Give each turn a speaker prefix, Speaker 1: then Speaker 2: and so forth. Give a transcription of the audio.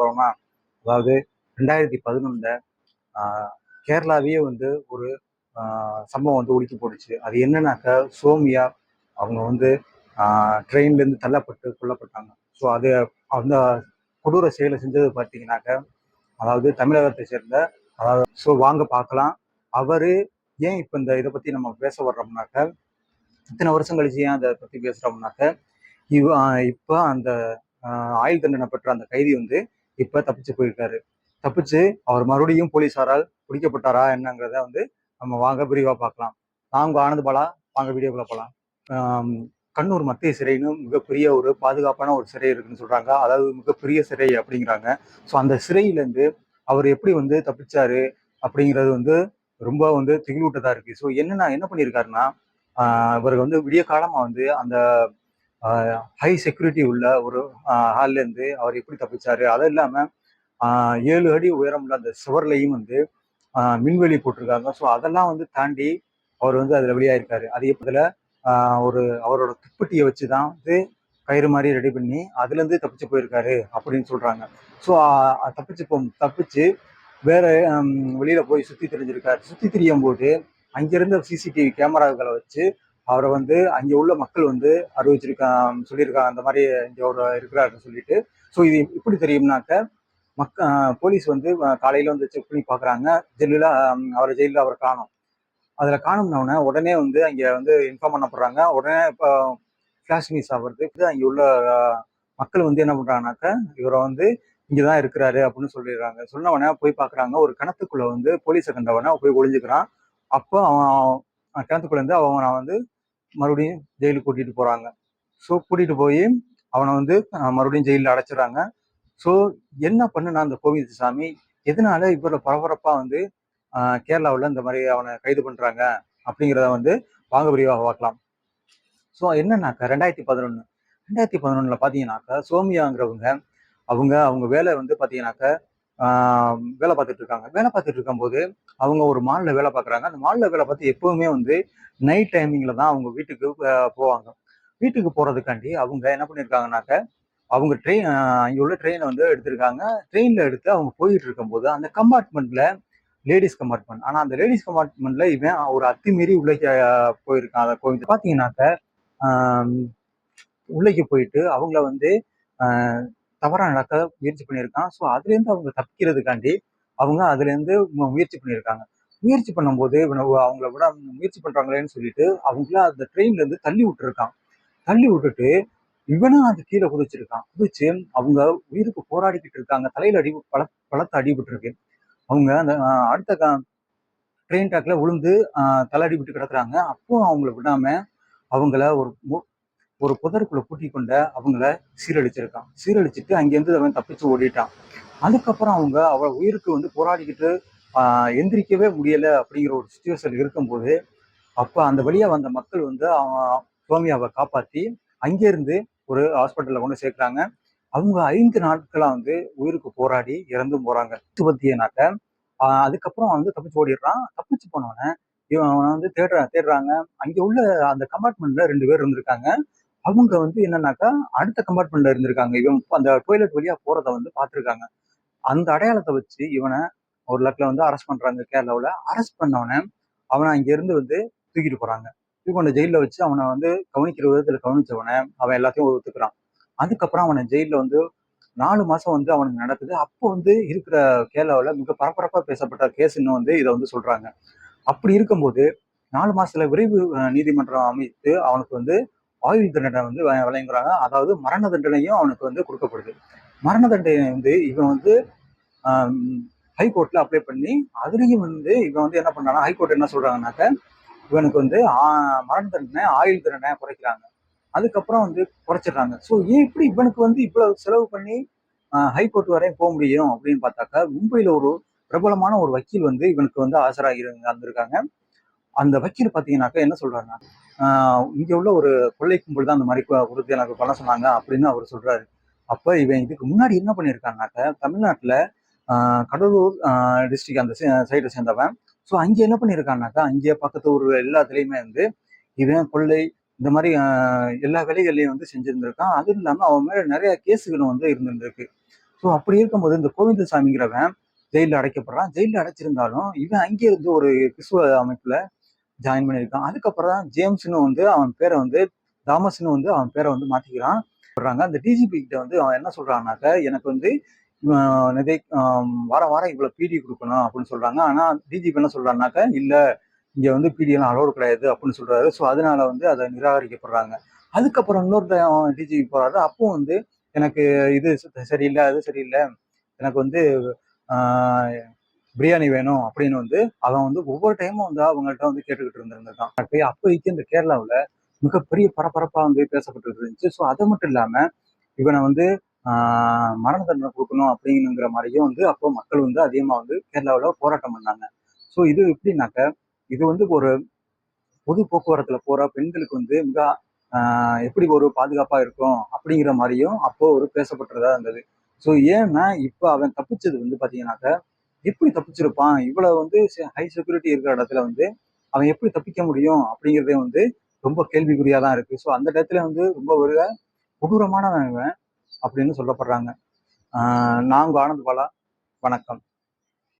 Speaker 1: போறோம்னா, அதாவது 2011ல கேரளாவையே வந்து ஒரு சம்பவம் வந்து உலுக்கி போட்டுச்சு. அது என்னன்னாக்கா, சோமியா அவங்க வந்து ட்ரெயின்லேருந்து தள்ளப்பட்டு கொல்லப்பட்டாங்க. ஸோ அது அந்த கொடூர செயலை செஞ்சது பார்த்தீங்கன்னாக்க, அதாவது தமிழகத்தை சேர்ந்த ஸோ வாங்க பார்க்கலாம். அவரு ஏன் இப்போ இந்த இதை பற்றி நம்ம பேச வர்றோம்னாக்க, இத்தனை வருஷம் கழிச்சு ஏன் அதை பற்றி பேசுகிறோம்னாக்க, இப்போ அந்த ஆயுள் தண்டனை பெற்ற அந்த கைதி வந்து இப்போ தப்பிச்சு போயிருக்காரு. தப்பிச்சு அவர் மறுபடியும் போலீஸாரால் பிடிக்கப்பட்டாரா என்னங்கிறத வந்து நம்ம வாங்க விரிவாக பார்க்கலாம். நான் உங்க ஆனந்த் பாலா, வாங்க வீடியோக்குள்ள போகலாம். கண்ணூர் மத்திய சிறைன்னு மிகப்பெரிய ஒரு பாதுகாப்பான ஒரு சிறை இருக்குன்னு சொல்றாங்க. அதாவது மிகப்பெரிய சிறை அப்படிங்கிறாங்க. ஸோ அந்த சிறையிலேருந்து அவர் எப்படி வந்து தப்பிச்சாரு அப்படிங்கிறது வந்து ரொம்ப வந்து திகிலூட்டதா இருக்கு. ஸோ என்ன பண்ணியிருக்காருன்னா, இவர் வந்து விடிய காலமா வந்து அந்த ஹை செக்யூரிட்டி உள்ள ஒரு ஹால்ல இருந்து அவர் எப்படி தப்பிச்சாரு, அது இல்லாம 7 அடி உயரம் உள்ள அந்த சுவர்லையும் வந்து மின்வெளி போட்டிருக்காங்க. ஸோ அதெல்லாம் வந்து தாண்டி அவர் வந்து அதுல வெளியாயிருக்காரு. அது எப்படில ஒரு அவரோட துப்பட்டியை வச்சுதான் வந்து கயிறு மாதிரி ரெடி பண்ணி அதுல இருந்து தப்பிச்சு போயிருக்காரு அப்படின்னு சொல்றாங்க. ஸோ தப்பிச்சு வேற வெளியில போய் சுத்தி திரிஞ்சிருக்காரு. சுத்தி திரியும் போது அங்கிருந்த சிசிடிவி கேமராக்களை வச்சு அவரை வந்து அங்கே உள்ள மக்கள் வந்து சொல்லியிருக்காங்க அந்த மாதிரி இங்க ஒரு இருக்கிறாருன்னு சொல்லிட்டு. ஸோ இது எப்படி தெரியும்னாக்க, போலீஸ் வந்து காலையில வந்து செக் பண்ணி பாக்குறாங்க. அவரை ஜெயிலில் அவரை காணும். அதுல காணும்னவுடனே உடனே வந்து அங்க வந்து இன்ஃபார்ம் பண்ணப்படுறாங்க. உடனே இப்போ ஃபிளாஷ் நியூஸ் ஆகுறது. அங்க உள்ள மக்கள் வந்து என்ன பண்றாங்கனாக்க, இவரை வந்து இங்கதான் இருக்கிறாரு அப்படின்னு சொல்லிடுறாங்க. சொன்னவனே போய் பாக்குறாங்க. ஒரு கிணத்துக்குள்ள வந்து போலீஸை கண்டவன போய் ஒளிஞ்சுக்கிறான். அப்போ அவன் கிணத்துக்குள்ள இருந்து அவனை வந்து மறுபடியும் ஜெயிலுக்கு கூட்டிட்டு போறாங்க. ஸோ கூட்டிட்டு போய் அவனை வந்து மறுபடியும் ஜெயிலில் அடைச்சிடறாங்க. ஸோ என்ன பண்ணுனா அந்த கோவிந்தசாமி, எதனால இவ்வளவு பரபரப்பா வந்து கேரளாவில் இந்த மாதிரி அவனை கைது பண்றாங்க அப்படிங்கிறத வந்து வாங்க விரிவாக பார்க்கலாம். ஸோ என்னன்னாக்கா 2011 பார்த்தீங்கன்னாக்கா, சோமியாங்கிறவங்க அவங்க வேலை வந்து பார்த்தீங்கன்னாக்கா வேலை பார்த்துட்டு இருக்காங்க. வேலை பார்த்துட்டு இருக்கும்போது அவங்க ஒரு மால்ல வேலை பார்க்குறாங்க. அந்த மால்ல வேலை பார்த்து எப்பவுமே வந்து நைட் டைமிங்ல தான் அவங்க வீட்டுக்கு போவாங்க. வீட்டுக்கு போறதுக்காண்டி அவங்க என்ன பண்ணியிருக்காங்கனாக்க, அவங்க இங்க உள்ள ட்ரெயினை வந்து எடுத்திருக்காங்க. ட்ரெயின்ல எடுத்து அவங்க போயிட்டு இருக்கும்போது அந்த கம்பார்ட்மெண்ட்ல லேடிஸ் கம்பார்ட்மெண்ட். ஆனா அந்த லேடிஸ் கம்பார்ட்மெண்ட்ல இவன் ஒரு அத்துமீறி உள்ளே போயிருக்கான். அதை கோவிந்து பாத்தீங்கன்னாக்க, உள்ளேக்கு போயிட்டு அவங்கள வந்து தவறா நடக்க முயற்சி பண்ணியிருக்கான். ஸோ அதுல இருந்து அவங்க தப்பிக்கிறதுக்காண்டி அவங்க அதுல இருந்து முயற்சி பண்ணியிருக்காங்க. முயற்சி பண்ணும்போது அவங்கள விட முயற்சி பண்றாங்களேன்னு சொல்லிட்டு அவங்கள அந்த ட்ரெயின்ல இருந்து தள்ளி விட்டுருக்கான். தள்ளி விட்டுட்டு இவனும் அது கீழே குதிச்சிருக்கான். குதிச்சு அவங்க உயிருக்கு போராடிக்கிட்டு இருக்காங்க. தலையில பலத்த அடிபட்டு இருக்கு. அவங்க அந்த அடுத்த ட்ரெயின் ட்ராக்ல விழுந்து தலை அடிபட்டு கிடக்குறாங்க. அப்போ அவங்கள விடாம அவங்கள ஒரு புதருக்குள்ள கூட்டி கொண்ட அவங்கள சீரழிச்சிட்டு அங்கேருந்து அவன் தப்பிச்சு ஓடிட்டான். அதுக்கப்புறம் அவ உயிருக்கு வந்து போராடிக்கிட்டு எந்திரிக்கவே முடியல அப்படிங்கிற ஒரு சுச்சுவேஷன் இருக்கும்போது, அப்ப அந்த வழியா வந்த மக்கள் வந்து சோமியாவை காப்பாத்தி அங்கிருந்து ஒரு ஹாஸ்பிட்டல்ல கொண்டு சேர்க்கிறாங்க. அவங்க 5 நாட்களா வந்து உயிருக்கு போராடி இறந்தும் போறாங்க. பத்தியனாக்க அதுக்கப்புறம் வந்து தப்பிச்சு ஓடிடுறான். தப்பிச்சு போனவன அவனை வந்து தேடுறாங்க. அங்க உள்ள அந்த கம்பார்ட்மெண்ட்ல 2 பேர் இருந்திருக்காங்க. அவங்க வந்து என்னன்னாக்கா, அடுத்த கம்பார்ட்மெண்ட்ல இருந்திருக்காங்க. இவன் அந்த டாய்லெட் வழியா போறத வந்து பார்த்திருக்காங்க. அந்த அடையாளத்தை வச்சு இவனை ஒரு லக்ல வந்து அரெஸ்ட் பண்றாங்க கேரளாவில். அரெஸ்ட் பண்ணவன அவனை அங்க இருந்து வந்து தூக்கிட்டு போறாங்க. தூக்கி ஜெயில வச்சு அவனை வந்து கவனிக்கிற விதத்துல கவனிச்சவன அவன் எல்லாத்தையும் ஒத்துக்கிறான். அதுக்கப்புறம் அவனை ஜெயில வந்து 4 மாசம் வந்து அவனுக்கு நடக்குது. அப்போ வந்து இருக்கிற கேரளாவில் மிக பரபரப்பா பேசப்பட்ட கேஸ்ன்னு வந்து இதை வந்து சொல்றாங்க. அப்படி இருக்கும்போது 4 மாசத்துல விரைவு நீதிமன்றம் அமைத்து அவனுக்கு வந்து ஆயுள் தண்டனை வந்து வழங்குறாங்க. அதாவது மரண தண்டனையும் அவனுக்கு வந்து கொடுக்கப்படுது. மரண தண்டனை வந்து இவன் வந்து ஹைகோர்ட்ல அப்ளை பண்ணி அதுலயும் வந்து இவன் வந்து என்ன பண்ணானா, ஹைகோர்ட் என்ன சொல்றாங்கன்னாக்க, இவனுக்கு வந்து மரண தண்டனை ஆயுள் தண்டனை குறைக்கிறாங்க. அதுக்கப்புறம் வந்து குறைச்சிடுறாங்க. ஸோ எப்படி இவனுக்கு வந்து இவ்வளவு செலவு பண்ணி ஹைகோர்ட் வரையும் போக முடியும் அப்படின்னு பார்த்தாக்கா, மும்பையில ஒரு பிரபலமான ஒரு வக்கீல் வந்து இவனுக்கு வந்து ஆஜராகி இருந்திருக்காங்க. அந்த வக்கீல் பாத்தீங்கன்னாக்கா என்ன சொல்றாருன்னா, இங்க உள்ள ஒரு கொள்ளை கும்பல் தான் அந்த மாதிரி கொடுத்து எனக்கு பண்ண சொன்னாங்க அப்படின்னு அவர் சொல்றாரு. அப்ப இவன் இதுக்கு முன்னாடி என்ன பண்ணியிருக்காங்கனாக்க, தமிழ்நாட்டுல கடலூர் டிஸ்ட்ரிக்ட் அந்த சைடை சேர்ந்தவன். ஸோ அங்க என்ன பண்ணியிருக்காங்கனாக்கா, அங்கே பக்கத்து ஊர் எல்லாத்துலயுமே வந்து இவன் கொள்ளை இந்த மாதிரி எல்லா வேலைகள்லையும் வந்து செஞ்சிருந்திருக்கான். அதுவும் இல்லாம அவன் மேல நிறைய கேஸுகளும் வந்து இருந்திருக்கு. ஸோ அப்படி இருக்கும்போது இந்த கோவிந்தசாமிங்கிறவன் ஜெயிலில் அடைக்கப்படுறான். ஜெயிலில் அடைச்சிருந்தாலும் இவன் அங்கே இருந்து ஒரு கிறிஸ்துவ அமைப்புல ஜாயின் பண்ணியிருக்கான். அதுக்கப்புறம் தான் ஜேம்ஸ்னு வந்து அவன் பேரை வந்து தாமஸ்னு வந்து அவன் பேரை வந்து மாத்திக்கிறான். சொல்றாங்க அந்த டிஜிபி கிட்ட வந்து அவன் என்ன சொல்றான்னாக்க எனக்கு வந்து வாரம் வாரம் இவ்வளவு பிடி கொடுக்கணும் அப்படின்னு சொல்றாங்க. ஆனா டிஜிபி என்ன சொல்றான்னாக்க இல்ல இங்க வந்து பிடி எல்லாம் அலோடு கிடையாது அப்படின்னு சொல்றாரு. ஸோ அதனால வந்து அதை நிராகரிக்கப்படுறாங்க. அதுக்கப்புறம் இன்னொருத்த டிஜிபி போறாரு. அப்போ வந்து எனக்கு இது சரியில்லை அது சரியில்லை எனக்கு வந்து ஆஹ் பிரியாணி வேணும் அப்படின்னு வந்து அவன் வந்து ஒவ்வொரு டைமும் வந்து அவங்கள்ட்ட வந்து கேட்டுக்கிட்டு இருந்திருந்தான். அப்போதைக்கு இந்த கேரளாவில் மிகப்பெரிய பரபரப்பா வந்து பேசப்பட்டு இருந்துச்சு. ஸோ அது மட்டும் இல்லாம இவனை வந்து மரண தண்டனை கொடுக்கணும் அப்படிங்கிற மாதிரியும் வந்து அப்போ மக்கள் வந்து அதிகமா வந்து கேரளாவில் போராட்டம் பண்ணாங்க. ஸோ இது எப்படின்னாக்க இது வந்து ஒரு பொது போக்குவரத்துல போற பெண்களுக்கு வந்து மிக எப்படி ஒரு பாதுகாப்பா இருக்கும் அப்படிங்கிற மாதிரியும் அப்போ ஒரு பேசப்பட்டதா இருந்தது. ஸோ ஏன்னா இப்ப அவன் தப்பிச்சது வந்து பாத்தீங்கன்னாக்க எப்படி தப்பிச்சிருப்பான் இவ்வளவு வந்து ஹை செக்யூரிட்டி இருக்கிற இடத்துல வந்து அவன் எப்படி தப்பிக்க முடியும் அப்படிங்கிறதே வந்து ரொம்ப கேள்விக்குறியா தான் இருக்கு. ஸோ அந்த இடத்துல வந்து ரொம்ப ஒரு கொடூரமானவன் அப்படின்னு சொல்லப்படுறாங்க. நான் உங்க ஆனந்த் பாலா. வணக்கம்.